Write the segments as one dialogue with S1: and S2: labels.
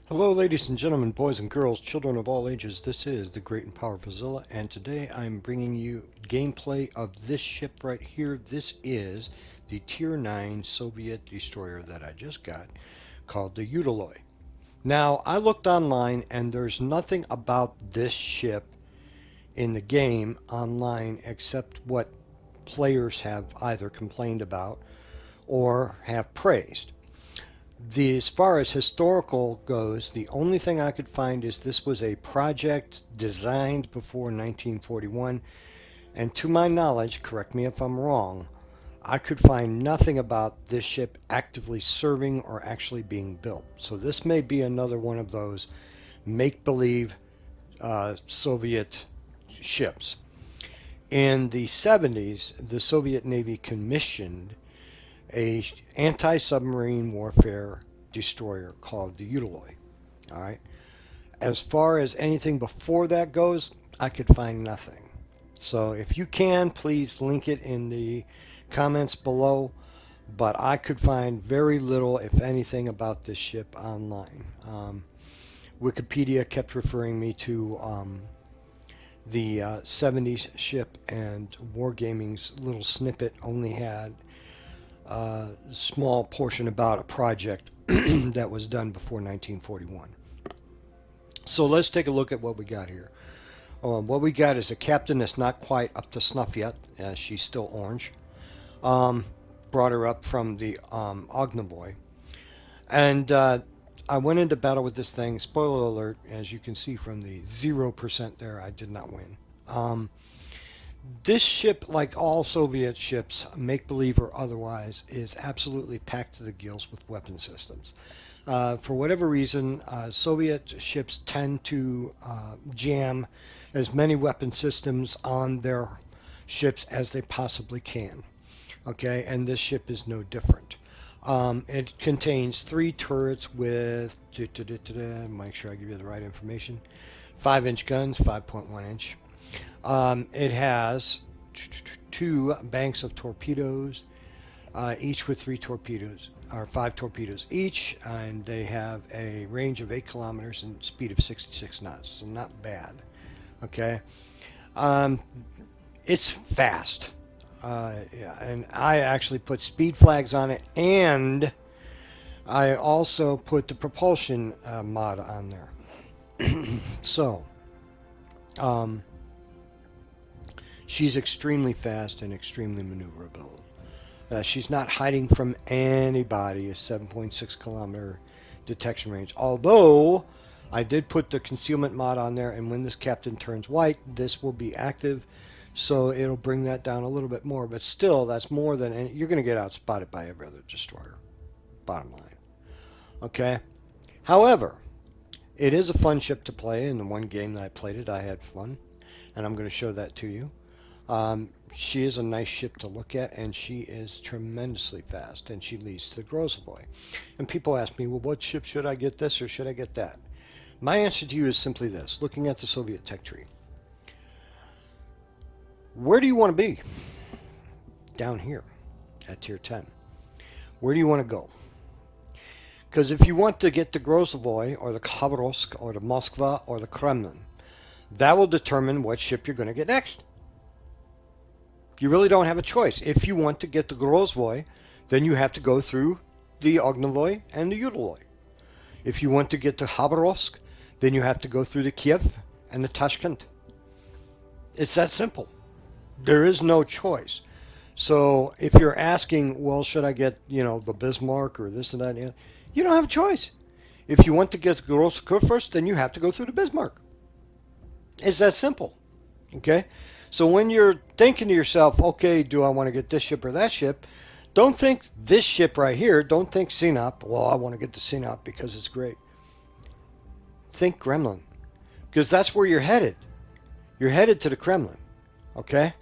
S1: Hello, ladies and gentlemen, boys and girls, children of all ages. This is the Great and Powerful Zilla, and today I'm bringing you gameplay of this ship right here. This is the Tier 9 Soviet destroyer that I just got, called the Udaloi. Now, I looked online, and there's nothing about this ship in the game online except what players have either complained about or have praised. As far as historical goes, the only thing I could find is this was a project designed before 1941, and to my knowledge, correct me if I'm wrong, I could find nothing about this ship actively serving or actually being built. So this may be another one of those make-believe Soviet ships. In the 70s, the Soviet Navy commissioned a anti-submarine warfare destroyer called the Udaloi. All right. As far as anything before that goes, I could find nothing. So if you can, please link it in the comments below. But I could find very little, if anything, about this ship online. Wikipedia kept referring me to the 70s ship, and Wargaming's little snippet only had a small portion about a project that was done before 1941. So let's take a look at what we got here. What we got is a captain that's not quite up to snuff yet. She's still orange. Brought her up from the Ognovoy. And I went into battle with this thing. Spoiler alert, as you can see from the 0% there, I did not win. This ship, like all Soviet ships, make-believe or otherwise, is absolutely packed to the gills with weapon systems. For whatever reason, Soviet ships tend to jam as many weapon systems on their ships as they possibly can. Okay, and this ship is no different. It contains 3 turrets with, make sure I give you the right information, 5-inch guns, 5.1-inch. It has 2 banks of torpedoes, each with 3 torpedoes, or 5 torpedoes each, and they have a range of 8 kilometers and speed of 66 knots, so not bad. Okay, it's fast. Yeah, and I actually put speed flags on it, and I also put the propulsion mod on there. So, she's extremely fast and extremely maneuverable. She's not hiding from anybody. A 7.6 kilometer detection range. Although I did put the concealment mod on there, and when this captain turns white, this will be active. So it'll bring that down a little bit more. But still, that's more than any, you're going to get outspotted by every other destroyer. Bottom line. Okay? However, it is a fun ship to play. In the one game that I played it, I had fun. And I'm going to show that to you. She is a nice ship to look at, and she is tremendously fast, and she leads to the Grozavoy. And people ask me, well, what ship should I get, this or should I get that? My answer to you is simply this. Looking at the Soviet tech tree, where do you want to be? Down here at tier 10. Where do you want to go? Because if you want to get the Grozavoy or the Khabarovsk or the Moskva or the Kremlin, that will determine what ship you're going to get next. You really don't have a choice. If you want to get the Grozavoy, then you have to go through the Ognovoy and the Udaloi. If you want to get to Khabarovsk, then you have to go through the Kiev and the Tashkent. It's that simple. There is no choice. So if you're asking, well, should I get, the Bismarck or this and that, you don't have a choice. If you want to get the Grozavoy first, then you have to go through the Bismarck. It's that simple. Okay? So when you're thinking to yourself, okay, do I want to get this ship or that ship? Don't think this ship right here. Don't think Sinop. Well, I want to get the Sinop because it's great. Think Kremlin. Because that's where you're headed. You're headed to the Kremlin. Okay?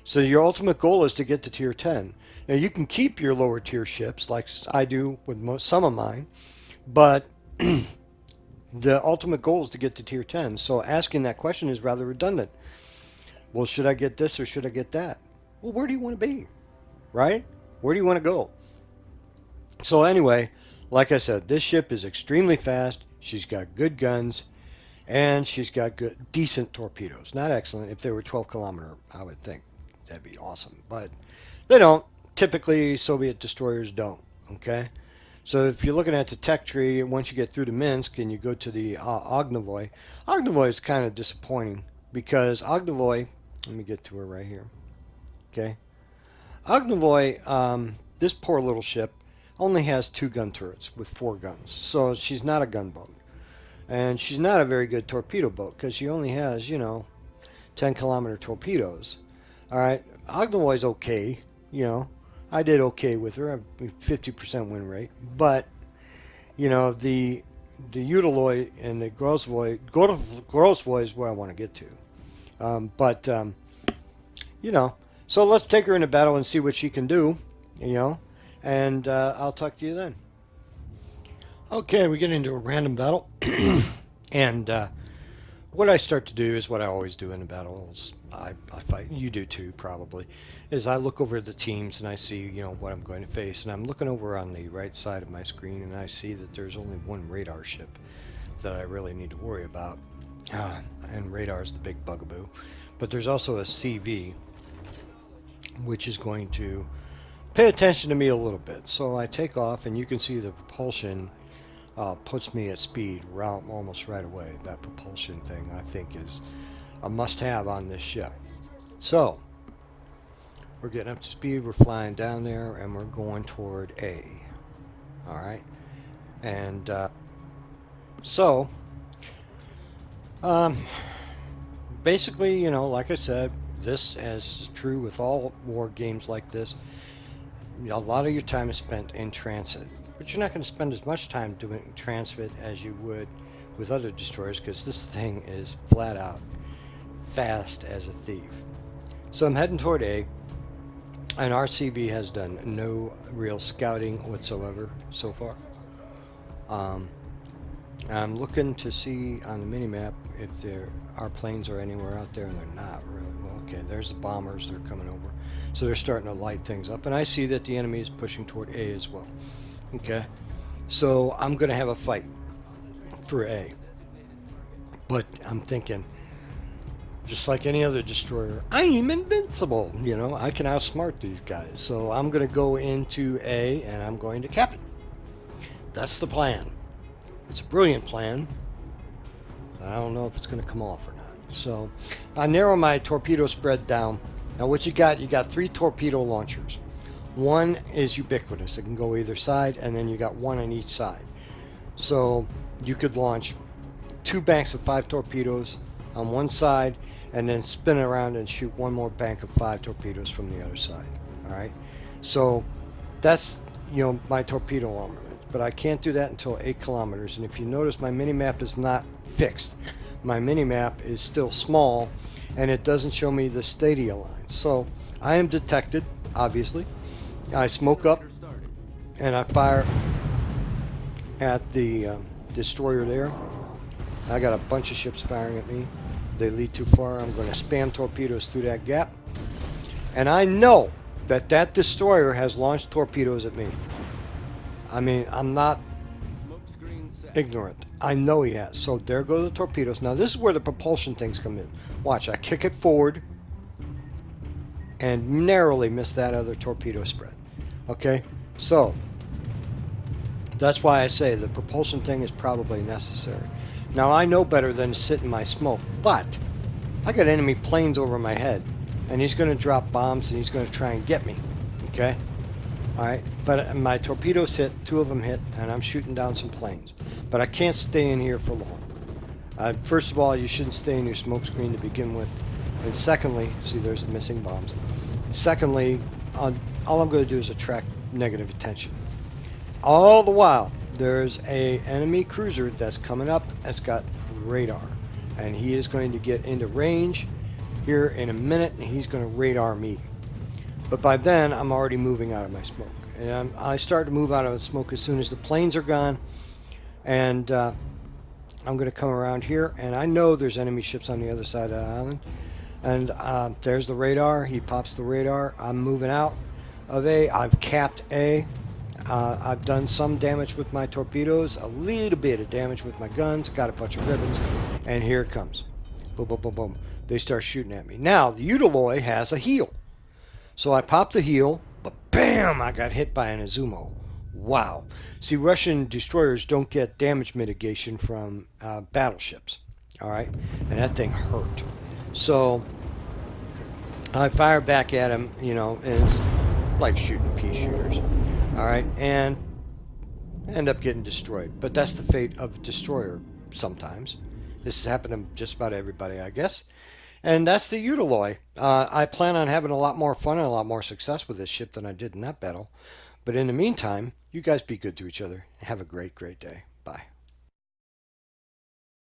S1: So your ultimate goal is to get to tier 10. Now you can keep your lower tier ships like I do with some of mine. But the ultimate goal is to get to tier 10. So asking that question is rather redundant. Well, should I get this or should I get that? Well, where do you want to be? Right? Where do you want to go? So anyway, like I said, this ship is extremely fast. She's got good guns, and she's got good, decent torpedoes. Not excellent. If they were 12 kilometer, I would think that'd be awesome. But they don't. Typically, Soviet destroyers don't. Okay? So if you're looking at the tech tree, once you get through to Minsk and you go to the Ognovoy, Ognovoy is kind of disappointing because Ognovoy, let me get to her right here. Okay? Ognovoy, this poor little ship, only has 2 gun turrets with 4 guns. So she's not a gunboat. And she's not a very good torpedo boat because she only has, 10 kilometer torpedoes. All right, Ognovoy's okay, I did okay with her, a 50% win rate. But, the Udaloi and the Grozvoy is where I want to get to. So let's take her into battle and see what she can do, and I'll talk to you then. Okay, we get into a random battle, and what I start to do is what I always do in the battles. I fight, you do too probably, is I look over the teams and I see, what I'm going to face, and I'm looking over on the right side of my screen and I see that there's only one radar ship that I really need to worry about, and radar is the big bugaboo, but there's also a CV, which is going to pay attention to me a little bit. So I take off, and you can see the propulsion puts me at speed almost right away. That propulsion thing, I think, is a must-have on this ship. So we're getting up to speed, we're flying down there, and we're going toward A. All right, and basically, like I said, this is true with all war games like this. A lot of your time is spent in transit, but you're not going to spend as much time doing transit as you would with other destroyers, because this thing is flat out fast as a thief. So I'm heading toward A, and our CV has done no real scouting whatsoever so far. I'm looking to see on the minimap if our planes are anywhere out there, and they're not really. Well, okay, there's the bombers, they're coming over. So they're starting to light things up, and I see that the enemy is pushing toward A as well. Okay, so I'm going to have a fight for A. But I'm thinking, just like any other destroyer, I am invincible. I can outsmart these guys. So I'm going to go into A, and I'm going to cap it. That's the plan. It's a brilliant plan. I don't know if it's going to come off or not. So I narrow my torpedo spread down. Now what you got 3 torpedo launchers. One is ubiquitous. It can go either side, and then you got one on each side. So you could launch 2 banks of 5 torpedoes on one side, and then spin around and shoot one more bank of 5 torpedoes from the other side. All right. So that's, my torpedo armament. But I can't do that until 8 kilometers. And if you notice, my mini-map is not fixed. My mini-map is still small, and it doesn't show me the stadia line. So I am detected, obviously. I smoke up, and I fire at the destroyer there. I got a bunch of ships firing at me. They lead too far. I'm going to spam torpedoes through that gap. And I know that destroyer has launched torpedoes at me. I mean, I'm not ignorant. I know he has. So there go the torpedoes. Now this is where the propulsion things come in. Watch, I kick it forward and narrowly miss that other torpedo spread. Okay, so that's why I say the propulsion thing is probably necessary. Now I know better than to sit in my smoke, but I got enemy planes over my head, and he's going to drop bombs and he's going to try and get me. Okay. Alright, but my torpedoes hit, 2 of them hit, and I'm shooting down some planes. But I can't stay in here for long. First of all, you shouldn't stay in your smoke screen to begin with. And secondly, see there's the missing bombs. Secondly, all I'm going to do is attract negative attention. All the while, there's a enemy cruiser that's coming up that's got radar. And he is going to get into range here in a minute, and he's going to radar me. But by then, I'm already moving out of my smoke. And I start to move out of the smoke as soon as the planes are gone. And I'm going to come around here. And I know there's enemy ships on the other side of the island. And there's the radar. He pops the radar. I'm moving out of A. I've capped A. I've done some damage with my torpedoes, a little bit of damage with my guns, got a bunch of ribbons, and here it comes. Boom, boom, boom, boom. They start shooting at me. Now, the Udaloi has a heal. So I popped the heal, but bam, I got hit by an Izumo. Wow. See, Russian destroyers don't get damage mitigation from battleships. All right? And that thing hurt. So I fire back at him, you know, and it's like shooting pea shooters. All right? And end up getting destroyed. But that's the fate of a destroyer sometimes. This has happened to just about everybody, I guess. And that's the Udaloi. I plan on having a lot more fun and a lot more success with this ship than I did in that battle. But in the meantime, you guys be good to each other. Have a great, great day. Bye.